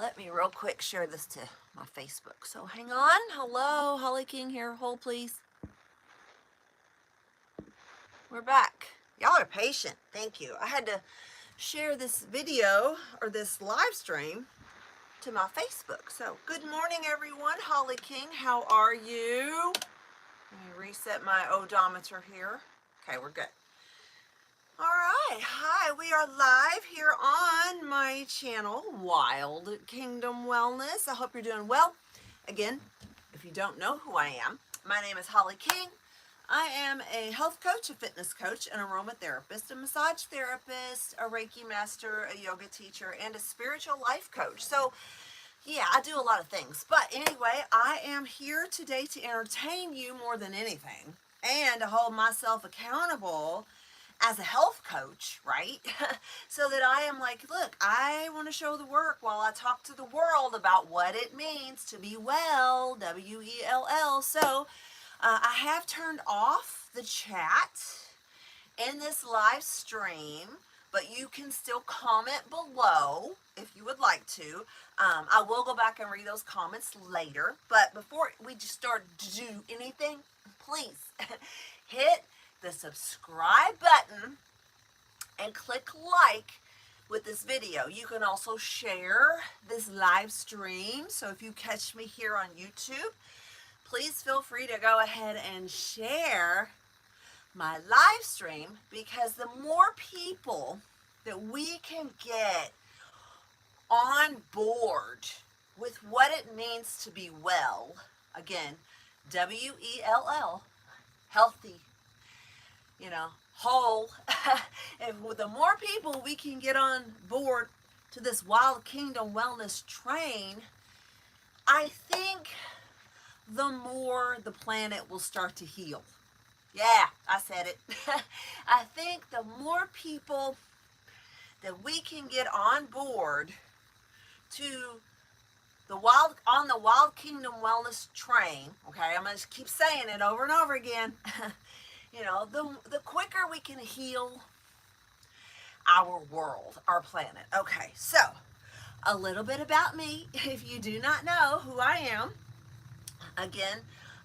Let me real quick share this to my Facebook. So hang on. Hello, Holly King here. Hold please. We're back. Y'all are patient. Thank you. I had to share this video or this live stream to my Facebook. So good morning, everyone. Holly King, how are you? Let me reset my odometer here. Okay, we're good. All right, hi, we are live here on my channel, Wild Kingdom Wellness. I hope you're doing well. Again, if you don't know who I am, my name is Holly King. I am a health coach, a fitness coach, an aromatherapist, a massage therapist, a Reiki master, a yoga teacher, and a spiritual life coach. So yeah, I do a lot of things. But anyway, I am here today to entertain you more than anything and to hold myself accountable as a health coach, right? So that I am like, look, I want to show the work while I talk to the world about what it means to be well, W-E-L-L. So I have turned off the chat in this live stream, but you can still comment below if you would like to. I will go back and read those comments later, but before we just start to do anything, please hit the subscribe button and click like with this video. You can also share this live stream. So if you catch me here on YouTube, please feel free to go ahead and share my live stream, because the more people that we can get on board with what it means to be well, again, W-E-L-L, healthy, whole, and with the more people we can get on board to this Wild Kingdom Wellness train, I think the more the planet will start to heal. Yeah, I said it. I think the more people that we can get on board to the Wild Kingdom Wellness train, okay, I'm going to keep saying it over and over again. The quicker we can heal our world, our planet. Okay, so a little bit about me. If you do not know who I am, again,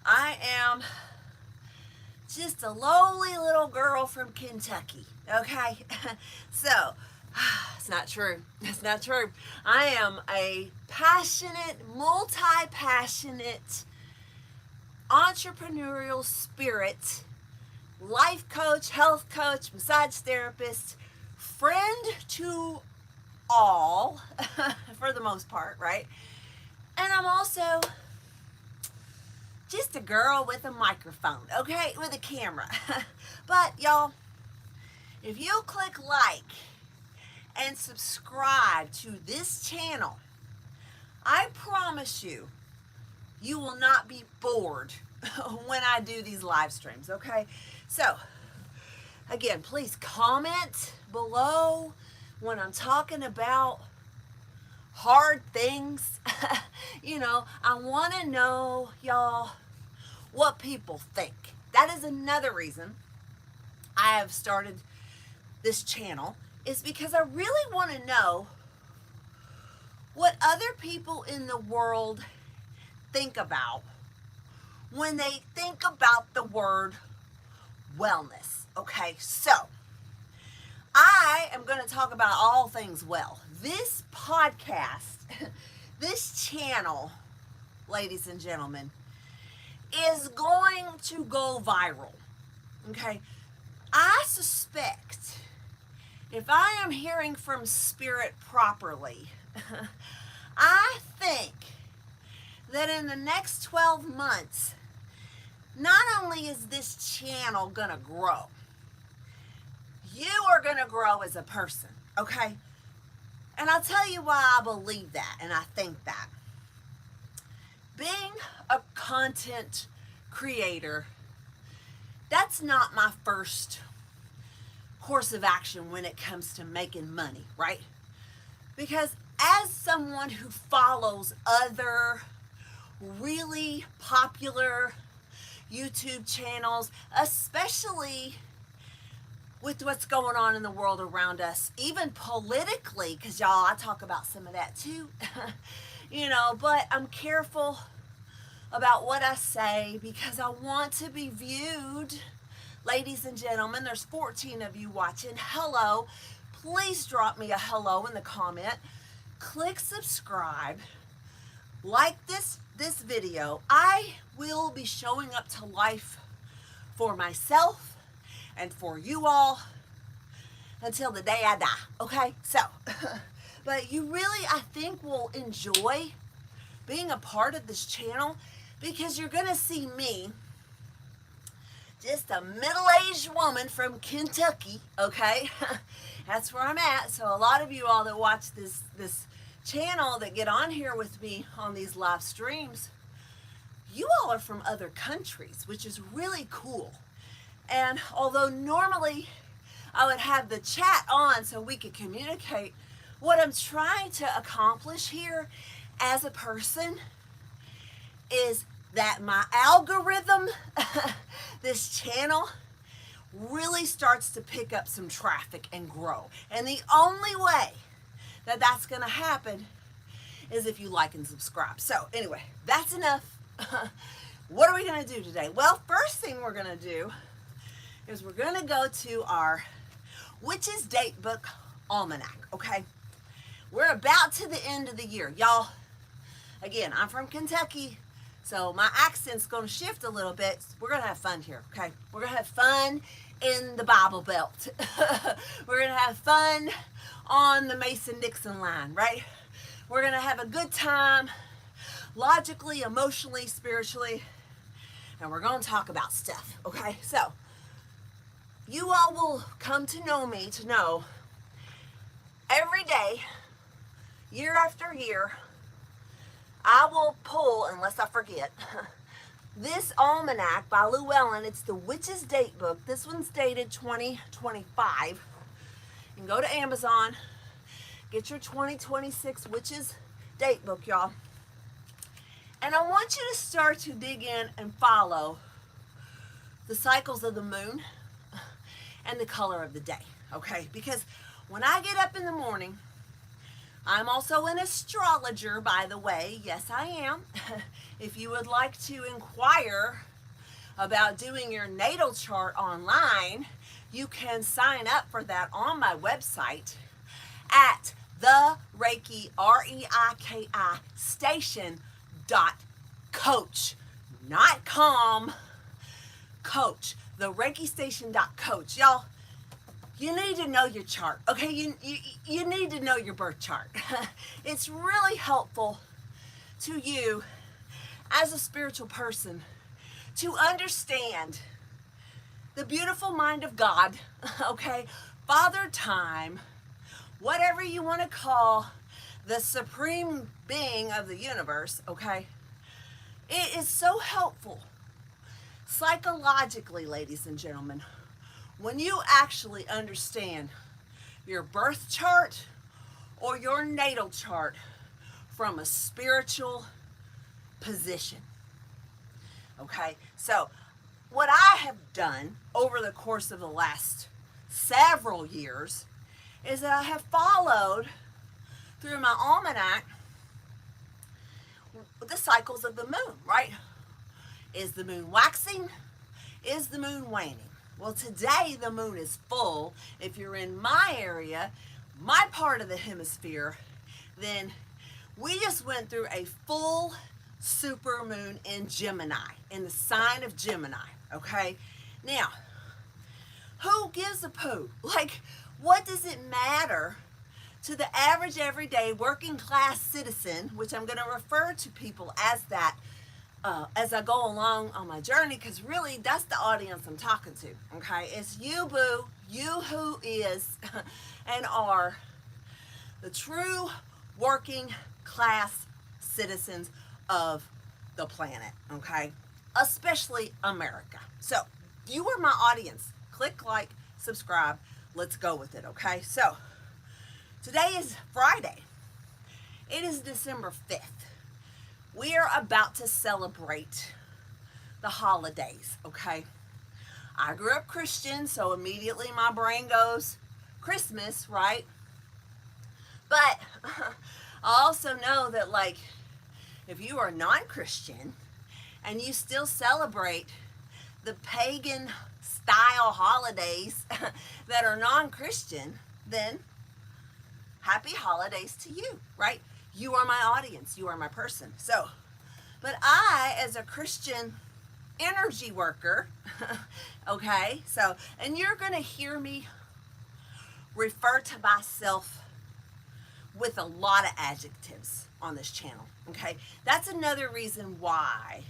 I am just a lowly little girl from Kentucky, okay? So, it's not true. It's not true. I am a passionate, multi-passionate, entrepreneurial spirit, life coach, health coach, massage therapist, friend to all, for the most part, right? And I'm also just a girl with a microphone, okay? With a camera. But y'all, if you click like and subscribe to this channel, I promise you, you will not be bored when I do these live streams, okay? So, again, please comment below when I'm talking about hard things. I want to know, y'all, what people think. That is another reason I have started this channel, is because I really want to know what other people in the world think about when they think about the word wellness. Okay, so I am going to talk about all things well. This podcast, this channel, ladies and gentlemen, is going to go viral. Okay, I suspect, if I am hearing from Spirit properly, I think that in the next 12 months, not only is this channel going to grow, you are going to grow as a person, okay? And I'll tell you why I believe that and I think that. Being a content creator, that's not my first course of action when it comes to making money, right? Because as someone who follows other really popular YouTube channels, especially with what's going on in the world around us, even politically, because y'all, I talk about some of that too, but I'm careful about what I say because I want to be viewed. Ladies and gentlemen, there's 14 of you watching. Hello. Please drop me a hello in the comment. Click subscribe. Like this video. I will be showing up to life for myself and for you all until the day I die. Okay? So, but you really, I think, will enjoy being a part of this channel because you're going to see me, just a middle-aged woman from Kentucky, okay? That's where I'm at. So a lot of you all that watch this channel that get on here with me on these live streams, you all are from other countries, which is really cool. And although normally I would have the chat on so we could communicate, what I'm trying to accomplish here as a person is that my algorithm, this channel, really starts to pick up some traffic and grow. And the only way that that's going to happen is if you like and subscribe. So anyway, that's enough. What are we going to do today? Well, first thing we're going to do is we're going to go to our Witch's Date Book Almanac, okay? We're about to the end of the year. Y'all, again, I'm from Kentucky, so my accent's going to shift a little bit. We're going to have fun here, okay? We're going to have fun in the Bible Belt. We're going to have fun on the Mason-Dixon line, right? We're going to have a good time, logically, emotionally, spiritually, and we're going to talk about stuff, okay? So, you all will come to know me to know every day, year after year, I will pull, unless I forget, this almanac by Llewellyn. It's the Witch's Date Book. This one's dated 2025. You can go to Amazon, get your 2026 Witch's Date Book, y'all. And I want you to start to dig in and follow the cycles of the moon and the color of the day, okay? Because when I get up in the morning, I'm also an astrologer, by the way. Yes, I am. If you would like to inquire about doing your natal chart online, you can sign up for that on my website at the Reiki, R-E-I-K-I, station.coach, not com, coach, the Reiki station.coach. Y'all, you need to know your chart, okay? You need to know your birth chart. It's really helpful to you as a spiritual person to understand the beautiful mind of God, okay? Father Time, whatever you want to call the supreme being of the universe, okay? It is so helpful psychologically, ladies and gentlemen, when you actually understand your birth chart or your natal chart from a spiritual position. Okay, so what I have done over the course of the last several years is that I have followed through my almanac the cycles of the moon, right? Is the moon waxing? Is the moon waning? Well, today the moon is full. If you're in my area, my part of the hemisphere, then we just went through a full super moon in Gemini, in the sign of Gemini, okay? Now, who gives a poo? Like, what does it matter to the average, everyday, working class citizen, which I'm going to refer to people as that as I go along on my journey, because really that's the audience I'm talking to, okay? It's you, boo, you who is and are the true working class citizens of the planet, okay? Especially America. So you are my audience. Click like, subscribe. Let's go with it, okay? So today is Friday. It is December 5th. We are about to celebrate the holidays, okay? I grew up Christian, so immediately my brain goes Christmas, right? But I also know that, like, if you are non-Christian and you still celebrate the pagan style holidays that are non-Christian, then happy holidays to you, right? You are my audience. You are my person. So, but I, as a Christian energy worker, okay, so, and you're going to hear me refer to myself with a lot of adjectives on this channel, okay? That's another reason why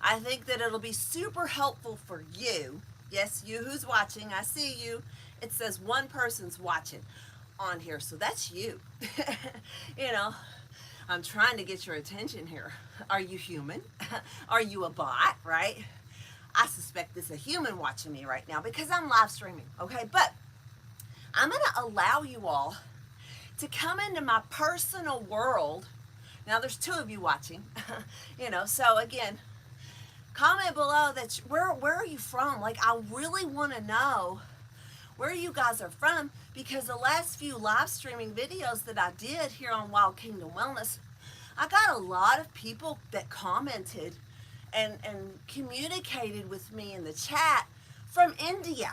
I think that it'll be super helpful for you. Yes, you who's watching, I see you. It says one person's watching on here, so that's you. You know, I'm trying to get your attention here. Are you human? Are you a bot, right? I suspect it's a human watching me right now because I'm live streaming, okay? But I'm going to allow you all to come into my personal world. Now, there's two of you watching, you know, so again, comment below that where are you from? Like, I really want to know where you guys are from, because the last few live streaming videos that I did here on Wild Kingdom Wellness, I got a lot of people that commented and communicated with me in the chat from India.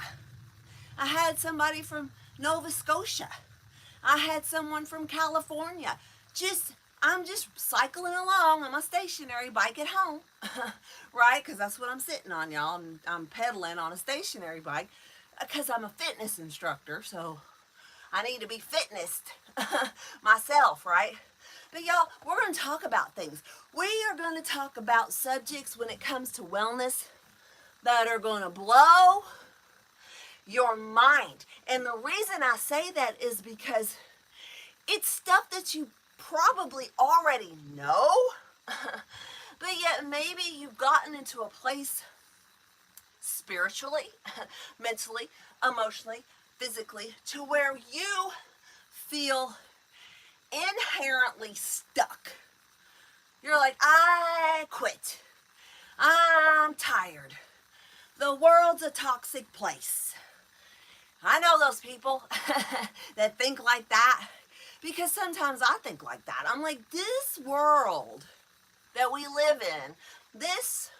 I had somebody from Nova Scotia. I had someone from California. I'm just cycling along on my stationary bike at home, right? Because that's what I'm sitting on, y'all. I'm pedaling on a stationary bike because I'm a fitness instructor, so I need to be fitnessed myself, right? But y'all, we're going to talk about things. We are going to talk about subjects when it comes to wellness that are going to blow your mind. And the reason I say that is because it's stuff that you probably already know, but yet maybe you've gotten into a place spiritually, mentally, emotionally, physically, to where you feel inherently stuck. You're like, I quit. I'm tired. The world's a toxic place. I know those people that think like that, because sometimes I think like that. I'm like, this world that we live in, this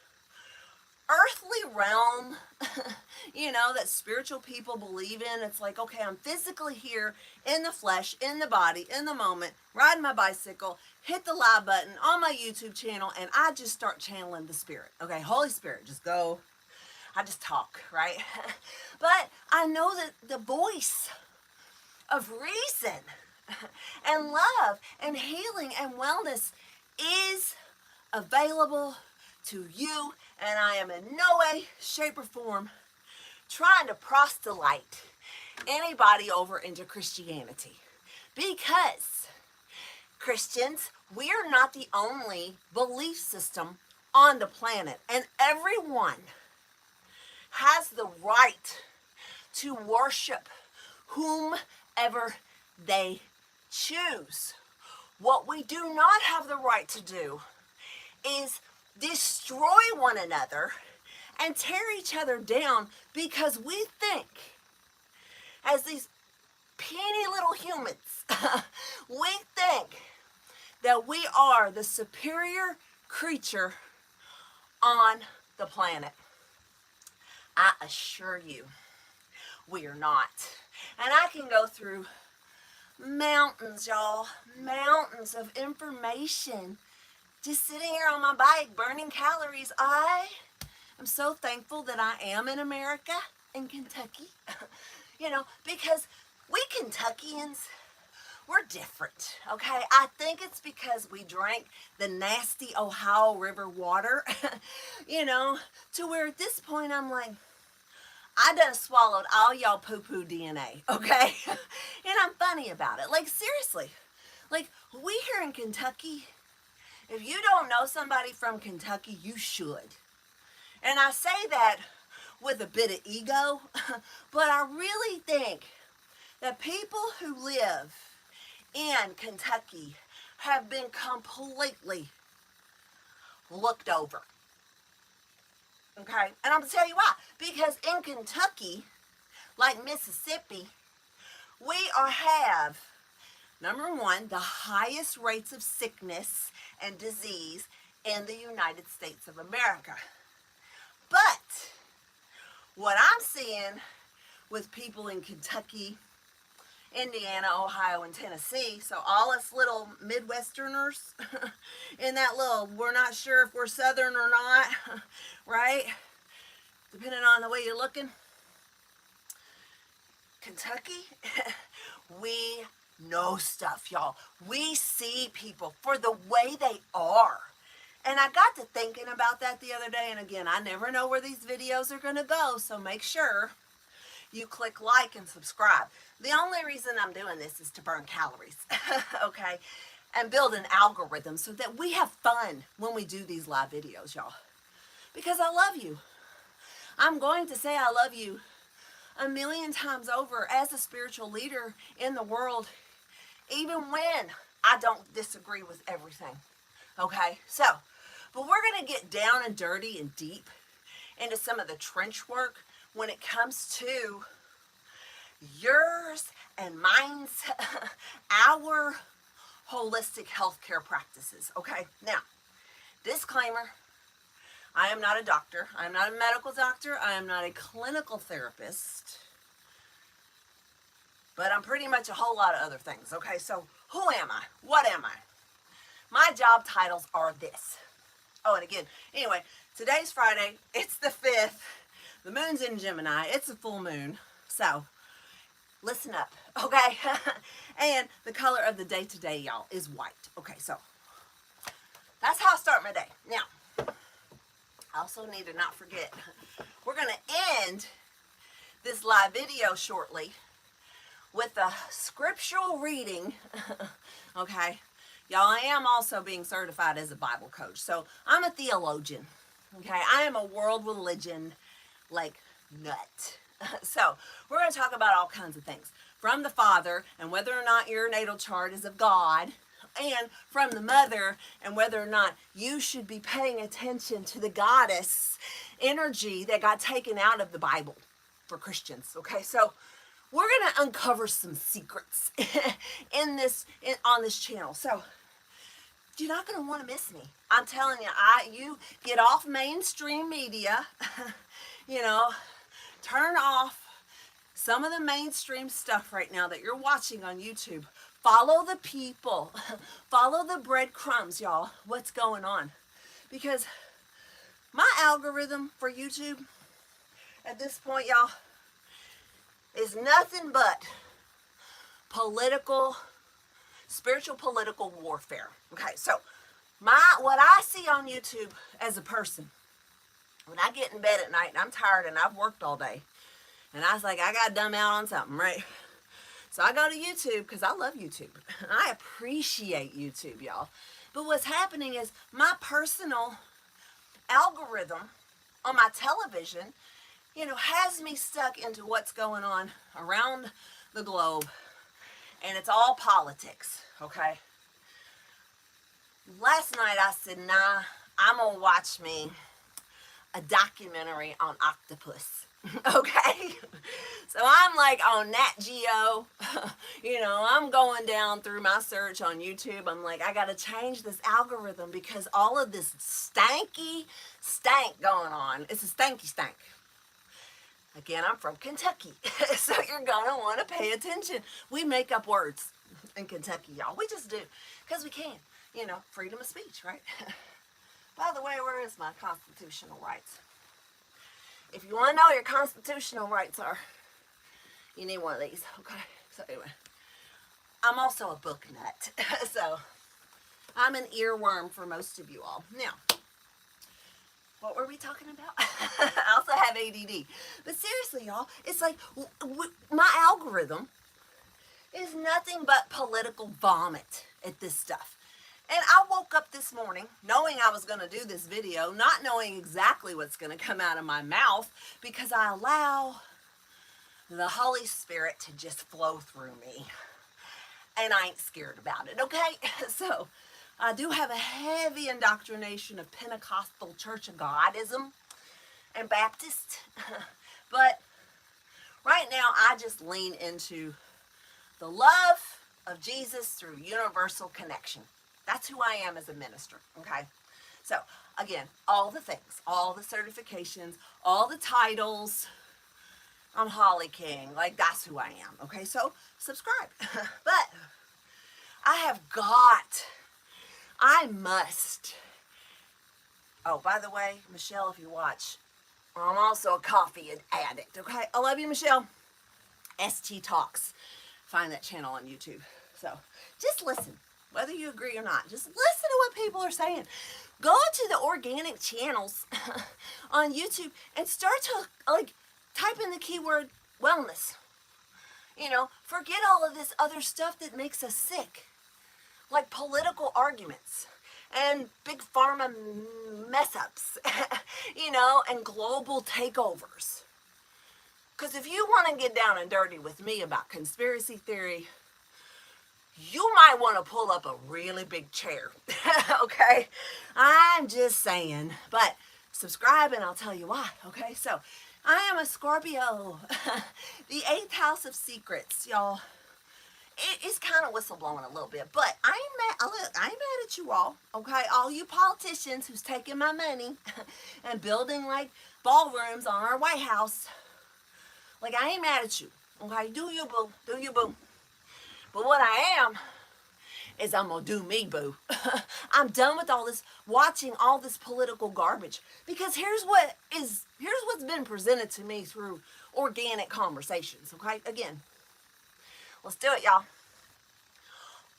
earthly realm, you know, that spiritual people believe in, it's like, okay, I'm physically here in the flesh, in the body, in the moment, riding my bicycle, hit the live button on my YouTube channel, and I just start channeling the Spirit. Okay, Holy Spirit, just go. I just talk, right? But I know that the voice of reason and love and healing and wellness is available to you, and I am in no way, shape, or form trying to proselyte anybody over into Christianity, because Christians, we are not the only belief system on the planet, and everyone has the right to worship whomever they choose. What we do not have the right to do is destroy one another and tear each other down because we think, as these puny little humans, we think that we are the superior creature on the planet. I assure you, we are not. And I can go through mountains, y'all, mountains of information just sitting here on my bike burning calories. I am so thankful that I am in America, in Kentucky, you know, because we Kentuckians, we're different, okay? I think it's because we drank the nasty Ohio River water, you know, to where at this point I'm like, I done swallowed all y'all poo-poo DNA, okay? And I'm funny about it. Like, seriously. Like, we here in Kentucky, if you don't know somebody from Kentucky, you should. And I say that with a bit of ego, but I really think that people who live in Kentucky have been completely looked over. Okay? And I'm going to tell you why. Because in Kentucky, like Mississippi, we have, number one, the highest rates of sickness and disease in the United States of America. But what I'm seeing with people in Kentucky, Indiana, Ohio, and Tennessee, so all us little Midwesterners in that little, we're not sure if we're Southern or not, right? Depending on the way you're looking. Kentucky, we know stuff, y'all. We see people for the way they are. And I got to thinking about that the other day, and again, I never know where these videos are going to go, so make sure you click like and subscribe. The only reason I'm doing this is to burn calories, okay? And build an algorithm so that we have fun when we do these live videos, y'all. Because I love you. I'm going to say I love you a million times over as a spiritual leader in the world, even when I don't disagree with everything, okay? So, but we're going to get down and dirty and deep into some of the trench work when it comes to yours and mine's, our holistic healthcare practices, okay? Now, disclaimer, I am not a doctor. I am not a medical doctor. I am not a clinical therapist. But I'm pretty much a whole lot of other things, okay? So who am I? What am I? My job titles are this. Oh, and again, anyway, today's Friday. It's the 5th. The moon's in Gemini. It's a full moon. So listen up, okay? And the color of the day today, y'all, is white. Okay, so that's how I start my day. Now, I also need to not forget, we're going to end this live video shortly with a scriptural reading, okay? Y'all, I am also being certified as a Bible coach, so I'm a theologian, okay? I am a world religion, like, nut. So, we're going to talk about all kinds of things. From the Father, and whether or not your natal chart is of God, and from the Mother, and whether or not you should be paying attention to the goddess energy that got taken out of the Bible for Christians, okay? So, we're going to uncover some secrets on this channel. So, you're not going to want to miss me. I'm telling you, you get off mainstream media, you know, turn off some of the mainstream stuff right now that you're watching on YouTube. Follow the people. Follow the breadcrumbs, y'all. What's going on? Because my algorithm for YouTube at this point, y'all, is nothing but spiritual political warfare. Okay, so what I see on YouTube as a person, when I get in bed at night and I'm tired and I've worked all day, and I was like, I got to dumb out on something, right? So I go to YouTube because I love YouTube. I appreciate YouTube, y'all. But what's happening is my personal algorithm on my television, you know, has me stuck into what's going on around the globe. And it's all politics, okay? Last night I said, nah, I'm going to watch me a documentary on octopus, okay? So I'm like on Nat Geo, you know, I'm going down through my search on YouTube. I'm like, I got to change this algorithm because all of this stank going on. It's a stanky stank. Again, I'm from Kentucky, so you're going to want to pay attention. We make up words in Kentucky, y'all. We just do, because we can. You know, freedom of speech, right? By the way, where is my constitutional rights? If you want to know what your constitutional rights are, you need one of these, okay? So anyway, I'm also a book nut, so I'm an earworm for most of you all. Now, what were we talking about? I also have ADD. But seriously, y'all, it's like my algorithm is nothing but political vomit at this stuff. And I woke up this morning knowing I was going to do this video, not knowing exactly what's going to come out of my mouth, because I allow the Holy Spirit to just flow through me. And I ain't scared about it, okay? So, I do have a heavy indoctrination of Pentecostal Church of Godism. and Baptist. But right now, I just lean into the love of Jesus through universal connection. That's who I am as a minister, okay? So, again, all the things, all the certifications, all the titles. I'm Holly King. Like, that's who I am, okay? So, subscribe. But I must. Oh, by the way, Michelle, if you watch, I'm also a coffee addict, okay? I love you, Michelle. ST Talks. Find that channel on YouTube. So just listen, whether you agree or not. Just listen to what people are saying. Go to the organic channels on YouTube and start to, like, type in the keyword wellness. You know, forget all of this other stuff that makes us sick, like political arguments and big pharma mess ups, you know, and global takeovers. Because if you want to get down and dirty with me about conspiracy theory, you might want to pull up a really big chair, okay? I'm just saying, but subscribe and I'll tell you why, okay? So, I am a Scorpio, the 8th house of secrets, y'all. It's kind of whistleblowing a little bit, but I ain't mad at you all, okay? All you politicians who's taking my money and building, like, ballrooms on our White House. Like, I ain't mad at you, okay? Do you, boo. Do you, boo. But what I am is I'm going to do me, boo. I'm done with all this, watching all this political garbage. Because here's what's been presented to me through organic conversations, okay? Again, let's do it, y'all.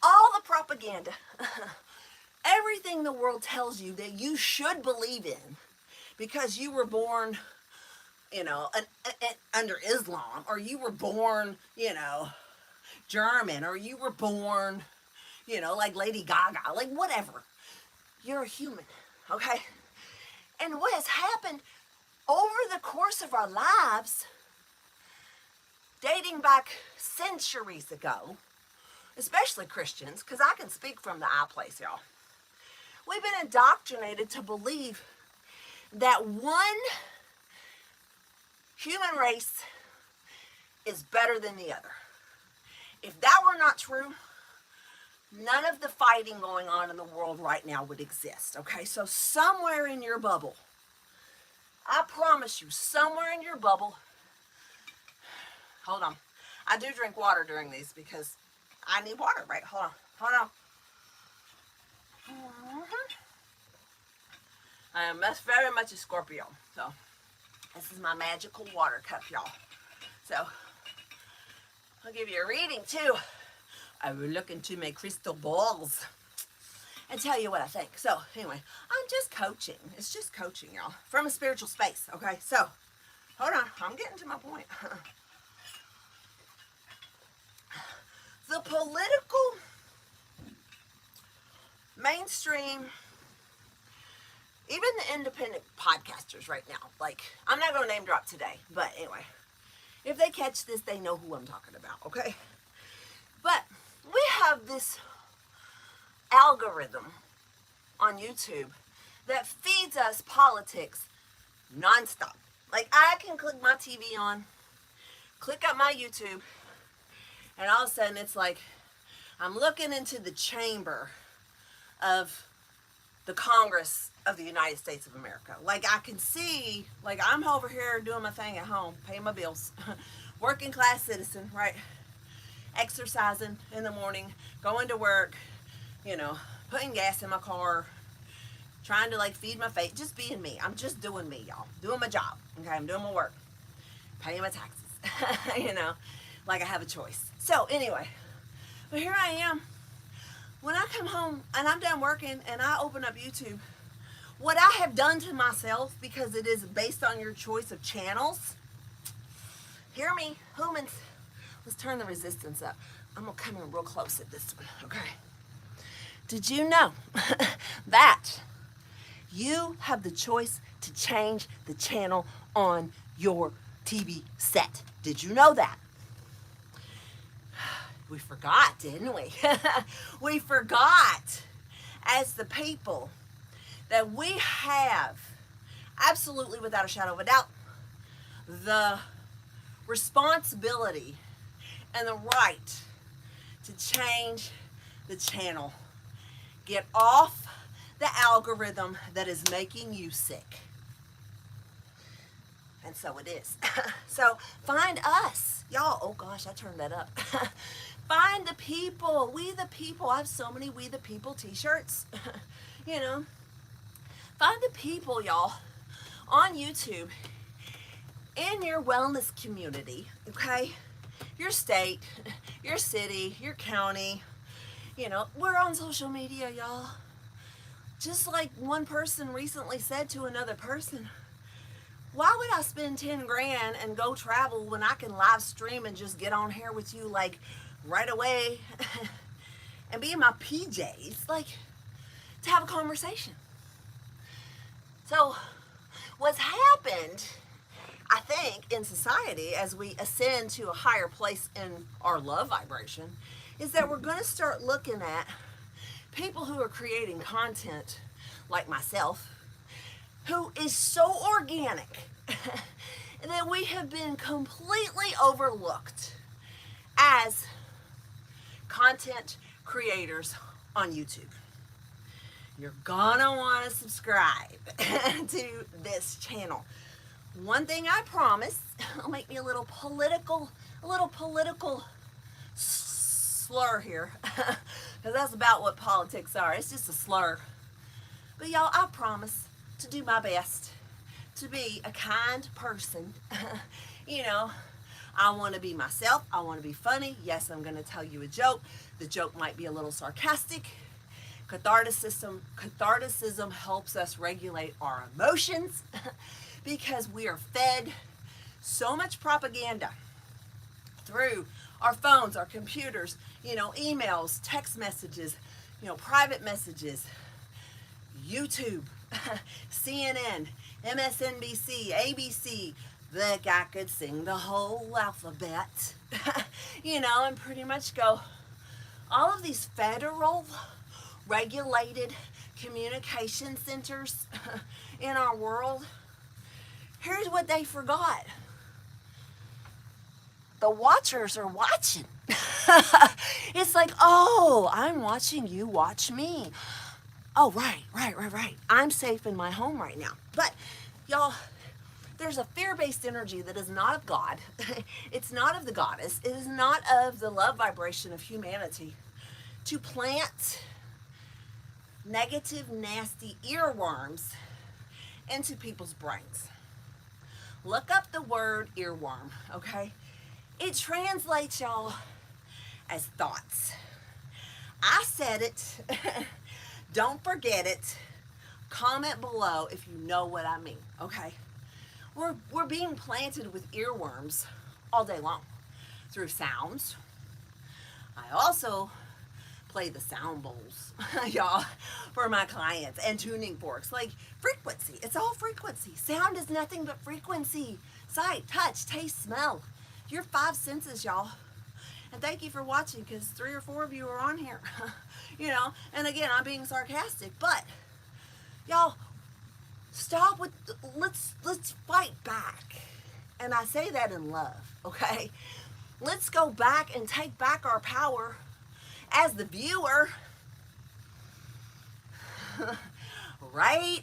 All the propaganda, everything the world tells you that you should believe in because you were born, you know, under Islam, or you were born, you know, German, or you were born, you know, like Lady Gaga, like whatever. You're a human, okay? And what has happened over the course of our lives, dating back centuries ago, especially Christians, because I can speak from the I place, y'all. We've been indoctrinated to believe that one human race is better than the other. If that were not true, none of the fighting going on in the world right now would exist, okay? So somewhere in your bubble, I promise you, somewhere in your bubble, hold on. I do drink water during these because I need water, right? Hold on. I am very much a Scorpio, so this is my magical water cup, y'all. So I'll give you a reading too. I will look into my crystal balls and tell you what I think. So anyway, I'm just coaching. It's just coaching, y'all, from a spiritual space, okay? So hold on, I'm getting to my point. The political mainstream, even the independent podcasters right now, like, I'm not going to name drop today, but anyway, if they catch this, they know who I'm talking about, okay? But we have this algorithm on YouTube that feeds us politics nonstop. Like, I can click my TV on, click up my YouTube, and all of a sudden it's like I'm looking into the chamber of the Congress of the United States of America. Like, I can see, like, I'm over here doing my thing at home, paying my bills, working class citizen, right? Exercising in the morning, going to work, you know, putting gas in my car, trying to, like, feed my face, just being me. I'm just doing me, y'all. Doing my job, okay? I'm doing my work, paying my taxes, you know, like I have a choice. So anyway, but here I am. When I come home and I'm done working and I open up YouTube, what I have done to myself, because it is based on your choice of channels, hear me, humans, let's turn the resistance up. I'm going to come in real close at this one, okay? Did you know that you have the choice to change the channel on your TV set? Did you know that? We forgot, didn't we? We forgot, as the people, that we have absolutely without a shadow of a doubt, the responsibility and the right to change the channel. Get off the algorithm that is making you sick. And so it is. So find us. Y'all, oh gosh, I turned that up. Find the people. We the people. I have so many We the People t-shirts. You know. Find the people, y'all, on YouTube in your wellness community, okay? Your state, your city, your county. You know, we're on social media, y'all. Just like one person recently said to another person, why would I spend 10 grand and go travel when I can live stream and just get on here with you like right away and be in my PJs, like to have a conversation? So what's happened, I think, in society as we ascend to a higher place in our love vibration is that we're going to start looking at people who are creating content like myself, who is so organic that we have been completely overlooked as content creators on YouTube. You're gonna want to subscribe to this channel. One thing I promise, I'll make me a little political slur here, because that's about what politics are. It's just a slur. But y'all, I promise to do my best to be a kind person. You know, I want to be myself. I want to be funny. Yes, I'm going to tell you a joke. The joke might be a little sarcastic. Catharticism helps us regulate our emotions because we are fed so much propaganda through our phones, our computers, you know, emails, text messages, you know, private messages, YouTube, CNN, MSNBC, ABC. Look, I could sing the whole alphabet, you know, and pretty much go, all of these federal regulated communication centers in our world, here's what they forgot. The watchers are watching. It's like, oh, I'm watching you watch me. Oh, right. I'm safe in my home right now. But, y'all, there's a fear-based energy that is not of God. It's not of the goddess. It is not of the love vibration of humanity to plant negative, nasty earworms into people's brains. Look up the word earworm, okay? It translates, y'all, as thoughts. I said it. Don't forget it. Comment below if you know what I mean, okay? We're being planted with earworms all day long through sounds. I also play the sound bowls, y'all, for my clients, and tuning forks, like frequency. It's all frequency. Sound is nothing but frequency. Sight, touch, taste, smell. Your 5 senses, y'all. And thank you for watching, because 3 or 4 of you are on here. You know, and again, I'm being sarcastic, but y'all, stop with, let's fight back. And I say that in love, okay? Let's go back and take back our power as the viewer. Right?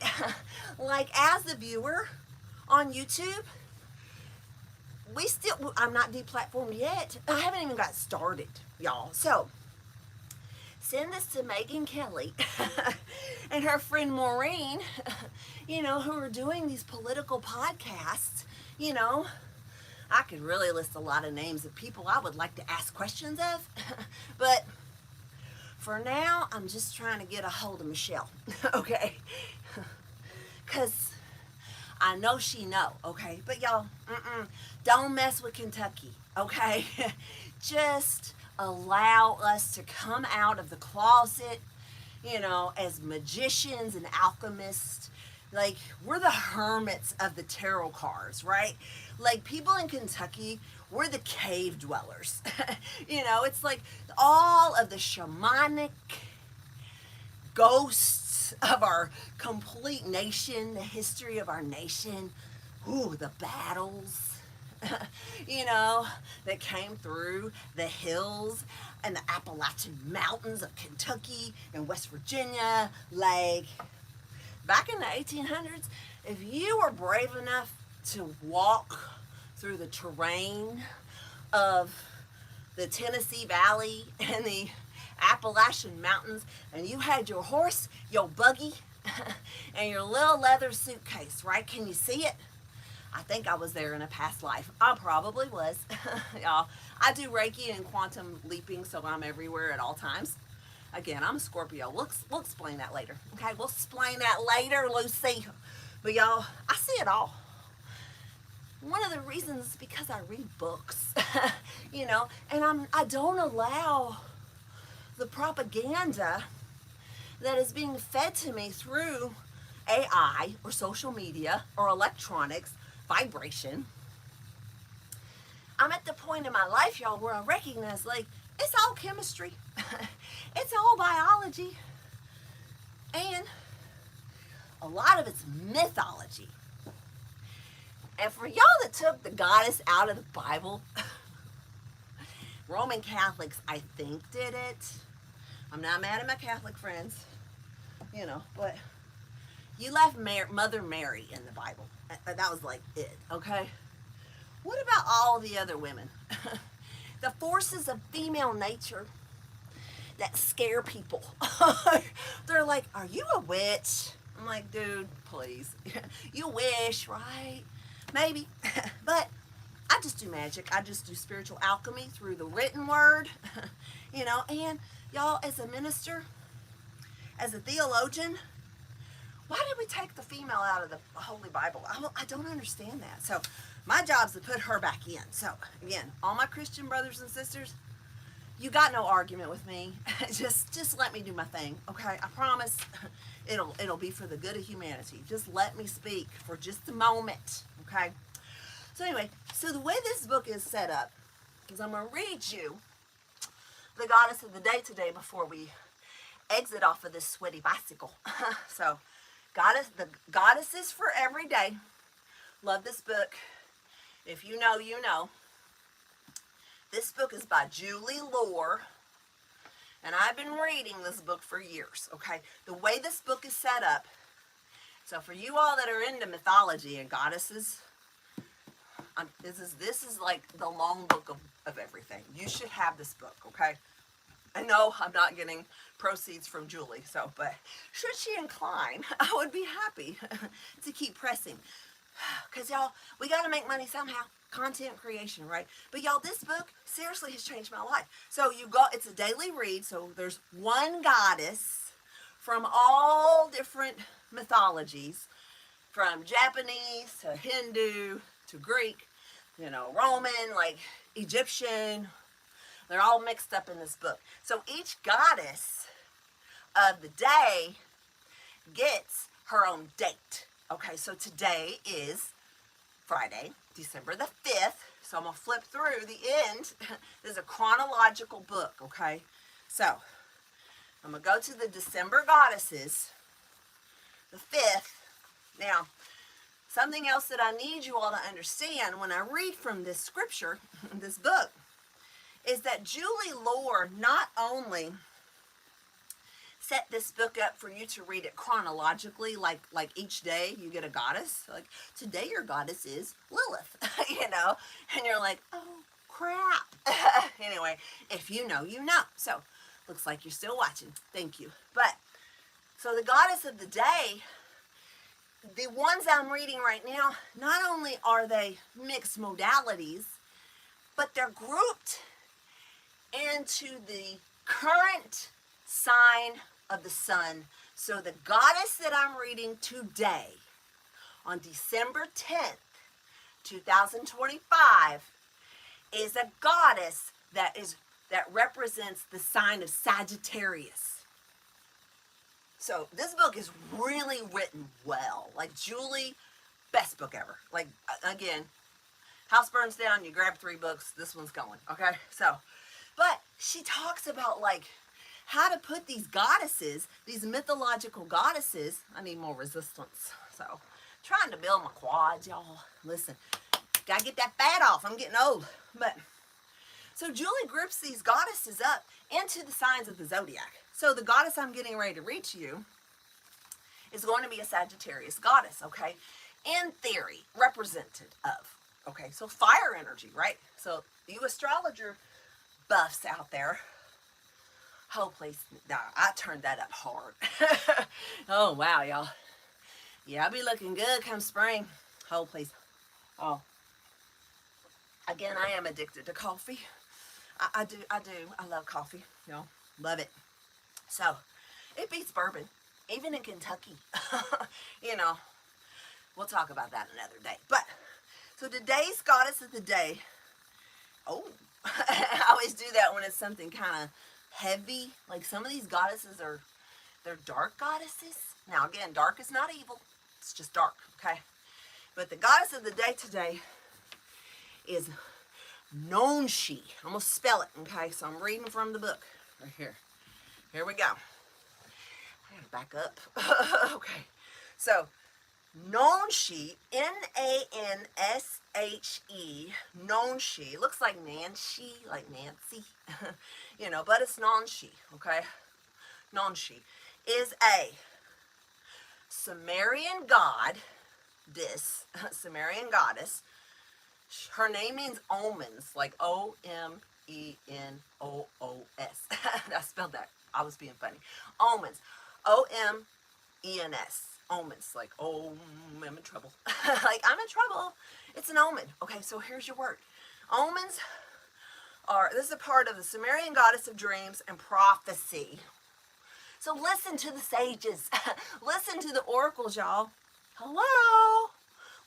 Like, as the viewer on YouTube, I'm not deplatformed yet. I haven't even got started, y'all. So send this to Megan Kelly and her friend Maureen, you know, who are doing these political podcasts. You know, I could really list a lot of names of people I would like to ask questions of. But for now, I'm just trying to get a hold of Michelle, okay? Because I know she know, okay? But y'all, don't mess with Kentucky, okay? Just allow us to come out of the closet, you know, as magicians and alchemists. Like, we're the hermits of the tarot cards, right? Like, people in Kentucky, we're the cave dwellers. You know, it's like all of the shamanic ghosts events of our complete nation, the history of our nation. Ooh, the battles, you know, that came through the hills and the Appalachian Mountains of Kentucky and West Virginia. Like, back in the 1800s, if you were brave enough to walk through the terrain of the Tennessee Valley and the Appalachian Mountains, and you had your horse, your buggy, and your little leather suitcase, right? Can you see it? I think I was there in a past life. I probably was. Y'all, I do Reiki and quantum leaping, so I'm everywhere at all times. Again, I'm a Scorpio. We'll explain that later. Okay, we'll explain that later, Lucy. But y'all, I see it all. One of the reasons is because I read books, you know, and I don't allow the propaganda that is being fed to me through AI or social media or electronics, vibration. I'm at the point in my life, y'all, where I recognize, like, it's all chemistry. It's all biology. And a lot of it's mythology. And for y'all that took the goddess out of the Bible, Roman Catholics, I think, did it. I'm not mad at my Catholic friends, you know, but you left Mother Mary in the Bible. That was like it, okay? What about all the other women? The forces of female nature that scare people. They're like, are you a witch? I'm like, dude, please. You wish, right? Maybe. But I just do magic. I just do spiritual alchemy through the written word. You know, and y'all, as a minister, as a theologian, why did we take the female out of the Holy Bible? I don't understand that. So my job is to put her back in. So again, all my Christian brothers and sisters, you got no argument with me. just let me do my thing, okay? I promise it'll be for the good of humanity. Just let me speak for just a moment, okay? So anyway, so the way this book is set up is I'm going to read you the goddess of the day today before we exit off of this sweaty bicycle. So the goddesses for every day. Love this book. If you know, you know. This book is by Julie Loar, and I've been reading this book for years, okay? The way this book is set up, so for you all that are into mythology and goddesses, this is like the long book of everything. You should have this book, okay? I know I'm not getting proceeds from Julie, but should she incline, I would be happy to keep pressing. Because y'all, we got to make money somehow. Content creation, right? But y'all, this book seriously has changed my life. So it's a daily read. So there's one goddess from all different mythologies, from Japanese to Hindu to Greek, you know, Roman, like Egyptian. They're all mixed up in this book. So each goddess of the day gets her own date. Okay, so today is Friday, December the 5th. So I'm going to flip through the end. This is a chronological book, okay? So I'm going to go to the December goddesses, the 5th. Now, something else that I need you all to understand when I read from this scripture, this book, is that Julie Loar not only set this book up for you to read it chronologically, like each day you get a goddess. Like, today your goddess is Lilith, you know? And you're like, oh, crap. Anyway, if you know, you know. So, looks like you're still watching. Thank you. But, so the goddess of the day, the ones I'm reading right now, not only are they mixed modalities, but they're grouped into the current sign of the sun. So the goddess that I'm reading today on December 10th, 2025 is a goddess that represents the sign of Sagittarius. So this book is really written well. Like, Julie, best book ever. Like, again, house burns down, you grab 3 books, this one's going, okay? So, but she talks about, like, how to put these goddesses, these mythological goddesses, I need more resistance. So, trying to build my quads, y'all. Listen, gotta get that fat off. I'm getting old. But, so Julie groups these goddesses up into the signs of the zodiac. So the goddess I'm getting ready to read to you is going to be a Sagittarius goddess, okay? In theory, represented of, okay? So fire energy, right? So you astrologer buffs out there, whole place, nah, I turned that up hard. Oh, wow, y'all. Yeah, I'll be looking good come spring. Whole place. Oh. Again, I am addicted to coffee. I do. I love coffee, you know, love it. So, it beats bourbon, even in Kentucky. You know, we'll talk about that another day. But, so today's goddess of the day, oh, I always do that when it's something kind of heavy. Like some of these goddesses they're dark goddesses. Now again, dark is not evil. It's just dark, okay? But the goddess of the day today is Nonshi. I'm going to spell it, okay? So I'm reading from the book right here. Here we go. I got to back up. Okay. So, Nonshi, N-A-N-S-H-E, Nonshi. Looks like Nancy, like Nancy. You know, but it's Nonshi, okay? Nonshi is a Sumerian god, Sumerian goddess. Her name means omens, like O-M-E-N-O-O-S. I spelled that. I was being funny. Omens. O-M-E-N-S. Omens. Like, oh, I'm in trouble. Like, I'm in trouble. It's an omen. Okay, so here's your word. Omens this is a part of the Sumerian goddess of dreams and prophecy. So listen to the sages. Listen to the oracles, y'all. Hello.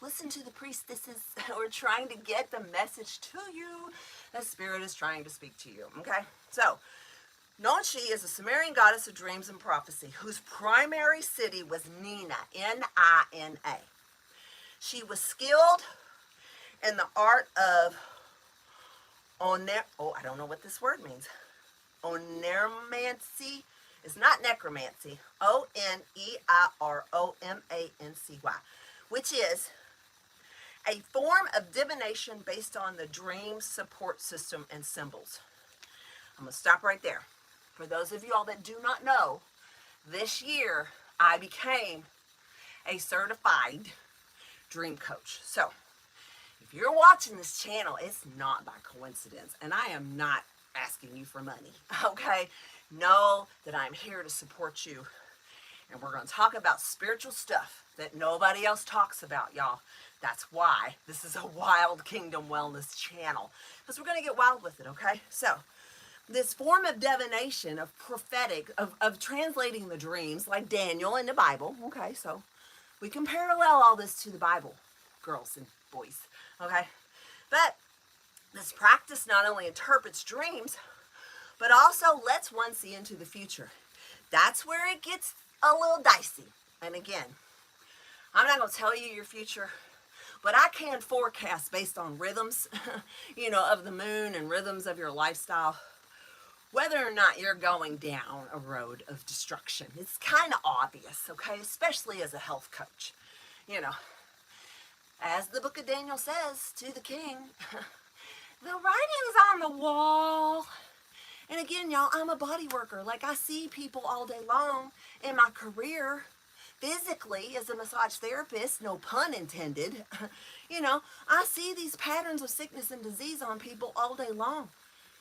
Listen to the priestesses who are trying to get the message to you. The Spirit is trying to speak to you, okay? So, Nonshi is a Sumerian goddess of dreams and prophecy whose primary city was Nina, N-I-N-A. She was skilled in the art of I don't know what this word means. Oneromancy. It's not necromancy. O-N-E-I-R-O-M-A-N-C-Y, which is a form of divination based on the dream support system and symbols. I'm going to stop right there. For those of you all that do not know, this year I became a certified dream coach. So, if you're watching this channel, it's not by coincidence, and I am not asking you for money, okay? Know that I'm here to support you, and we're going to talk about spiritual stuff that nobody else talks about, y'all. That's why this is a Wild Kingdom Wellness channel, because we're going to get wild with it, okay? So, this form of divination, of prophetic, of translating the dreams, like Daniel in the Bible, okay? So, we can parallel all this to the Bible, girls and boys, okay? But this practice not only interprets dreams, but also lets one see into the future. That's where it gets a little dicey. And again, I'm not going to tell you your future, but I can forecast based on rhythms, you know, of the moon and rhythms of your lifestyle, whether or not you're going down a road of destruction. It's kind of obvious, okay, especially as a health coach. You know, as the book of Daniel says to the king, the writing's on the wall. And again, y'all, I'm a body worker. Like, I see people all day long in my career, physically, as a massage therapist, no pun intended. You know, I see these patterns of sickness and disease on people all day long.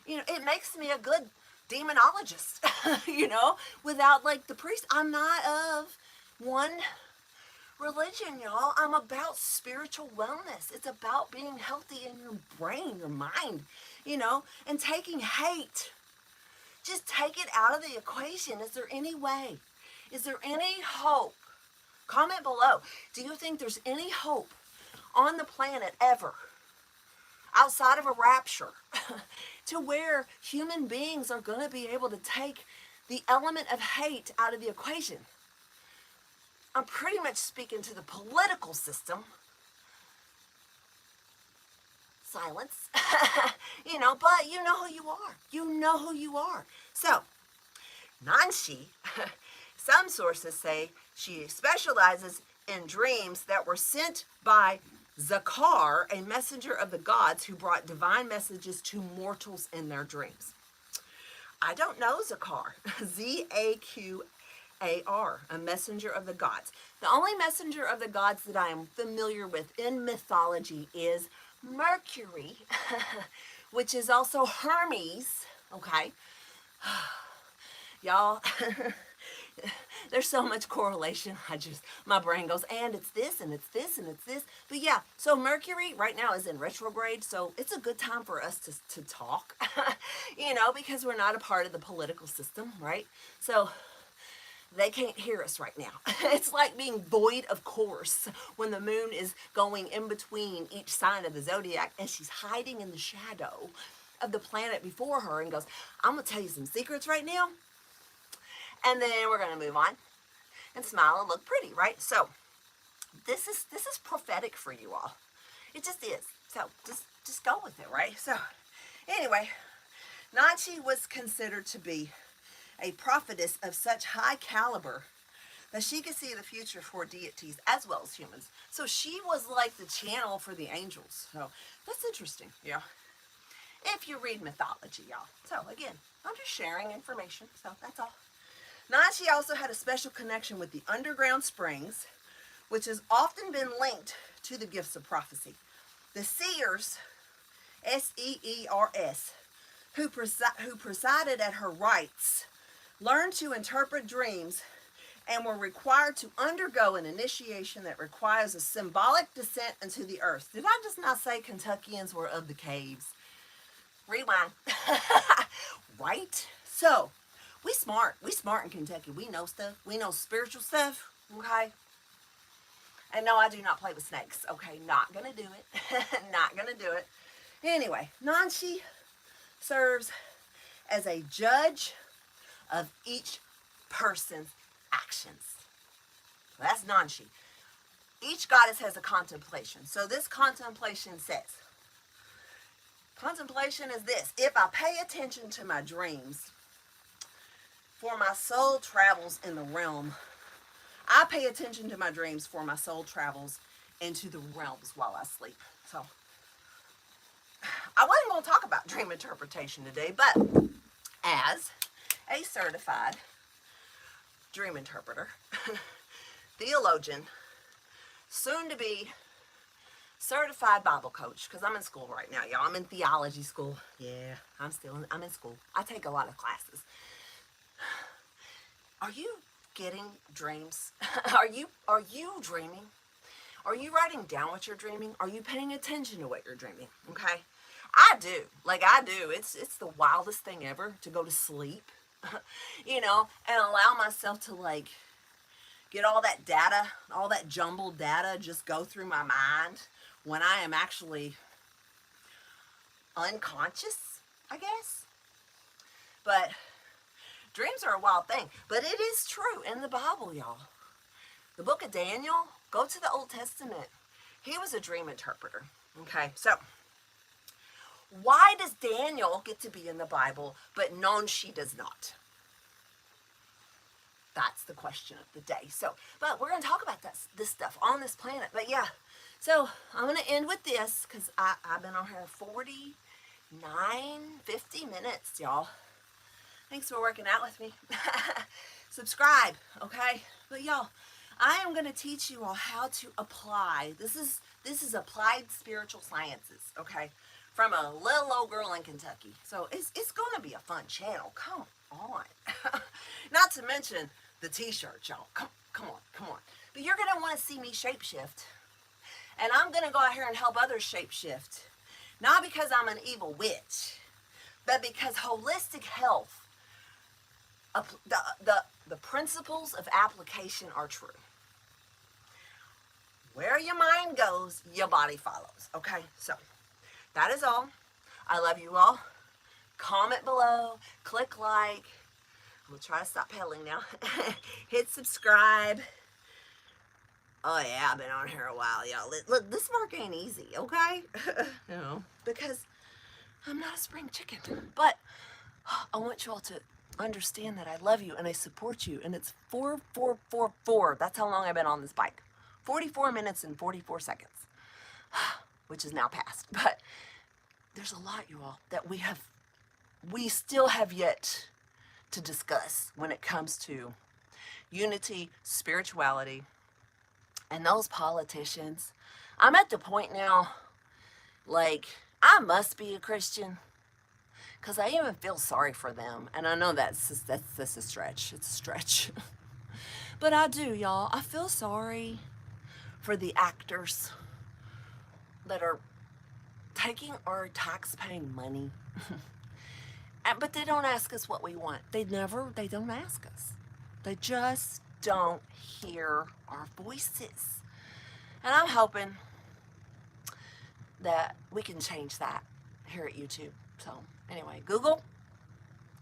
You know, it makes me a good demonologist, you know, without, like, the priest. I'm not of one religion, y'all. I'm about spiritual wellness. It's about being healthy in your brain, your mind, you know, and taking hate. Just take it out of the equation. Is there any way? Is there any hope? Comment below. Do you think there's any hope on the planet ever, outside of a rapture, to where human beings are going to be able to take the element of hate out of the equation? I'm pretty much speaking to the political system. Silence. You know, but you know who you are. You know who you are. So, Nanshi, some sources say she specializes in dreams that were sent by Zakar, a messenger of the gods who brought divine messages to mortals in their dreams. I don't know Zakar, Zaqar, a messenger of the gods. The only messenger of the gods that I am familiar with in mythology is Mercury, which is also Hermes, okay? Y'all, there's so much correlation. My brain goes, and it's this, and it's this, and it's this. But yeah, so Mercury right now is in retrograde, so it's a good time for us to talk, because we're not a part of the political system, right? So they can't hear us right now. It's like being void of course when the moon is going in between each sign of the zodiac and she's hiding in the shadow of the planet before her and goes, I'm going to tell you some secrets right now. And then we're going to move on and smile and look pretty, right? So this is prophetic for you all. It just is. So just go with it, right? So anyway, Nanshi was considered to be a prophetess of such high caliber that she could see the future for deities as well as humans. So she was like the channel for the angels. So that's interesting, yeah. If you read mythology, y'all. So again, I'm just sharing information, so that's all. Nanshi also had a special connection with the underground springs, which has often been linked to the gifts of prophecy. The seers, S-E-E-R-S, who presided at her rites, learned to interpret dreams and were required to undergo an initiation that requires a symbolic descent into the earth. Did I just not say Kentuckians were of the caves? Rewind. Right? So, we smart in Kentucky. We know stuff. We know spiritual stuff, okay? And no, I do not play with snakes, okay? Not gonna do it. Not gonna do it. Anyway, Nanshi serves as a judge of each person's actions. That's Nanshi. Each goddess has a contemplation. So this contemplation says, contemplation is this: if I pay attention to my dreams, for my soul travels in the realm. I pay attention to my dreams, for my soul travels into the realms while I sleep. So I wasn't going to talk about dream interpretation today, but as a certified dream interpreter, theologian, soon to be certified Bible coach, because I'm in school right now, y'all. I'm in theology school. Yeah, I'm in school. I take a lot of classes. Are you getting dreams? Are you dreaming? Are you writing down what you're dreaming? Are you paying attention to what you're dreaming? Okay? I do. I do. It's the wildest thing ever to go to sleep, and allow myself to get all that data, all that jumbled data just go through my mind when I am actually unconscious, I guess. But dreams are a wild thing. But it is true in the Bible, y'all. The book of Daniel, go to the Old Testament. He was a dream interpreter. Okay, so why does Daniel get to be in the Bible, but Nanshi does not? That's the question of the day. So, but we're going to talk about this stuff on this planet. But yeah, so I'm going to end with this because I've been on here 50 minutes, y'all. Thanks for working out with me. Subscribe, okay? But y'all, I am going to teach you all how to apply. This is applied spiritual sciences, okay? From a little old girl in Kentucky. So it's going to be a fun channel. Come on. Not to mention the t-shirts, y'all. Come on. But you're going to want to see me shapeshift. And I'm going to go out here and help others shapeshift. Not because I'm an evil witch, but because holistic health, the principles of application are true. Where your mind goes, your body follows. Okay, so that is all. I love you all. Comment below, click like. I'm gonna try to stop pedaling now. Hit subscribe. Oh yeah, I've been on here a while, y'all. Look, this work ain't easy, okay? Because I'm not a spring chicken. But I want y'all to understand that I love you and I support you. And it's 4444. That's how long I've been on this bike. 44 minutes and 44 seconds, which is now past. But there's a lot, you all, that we still have yet to discuss when it comes to unity, spirituality, and those politicians. I'm at the point now, like, I must be a Christian, because I even feel sorry for them. And I know that's a stretch. It's a stretch. But I do, y'all. I feel sorry for the actors that are taking our tax-paying money. But they don't ask us what we want. They don't ask us. They just don't hear our voices. And I'm hoping that we can change that here at YouTube. So anyway, Google,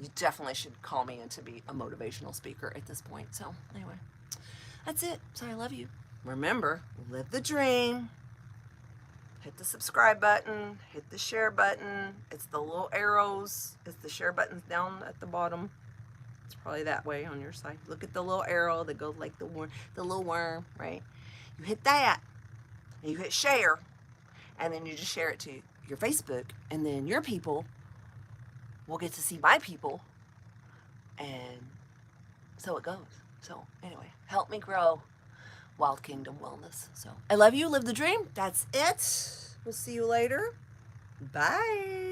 you definitely should call me in to be a motivational speaker at this point. So anyway, that's it. So I love you. Remember, live the dream. Hit the subscribe button, hit the share button. It's the little arrows. It's the share buttons down at the bottom. It's probably that way on your side. Look at the little arrow that goes like the little worm, right? You hit that, and you hit share, and then you just share it to your Facebook, and then your people will get to see my people, and so it goes. So anyway, help me grow Wild Kingdom Wellness. So I love you. Live the dream. That's it. We'll see you later. Bye.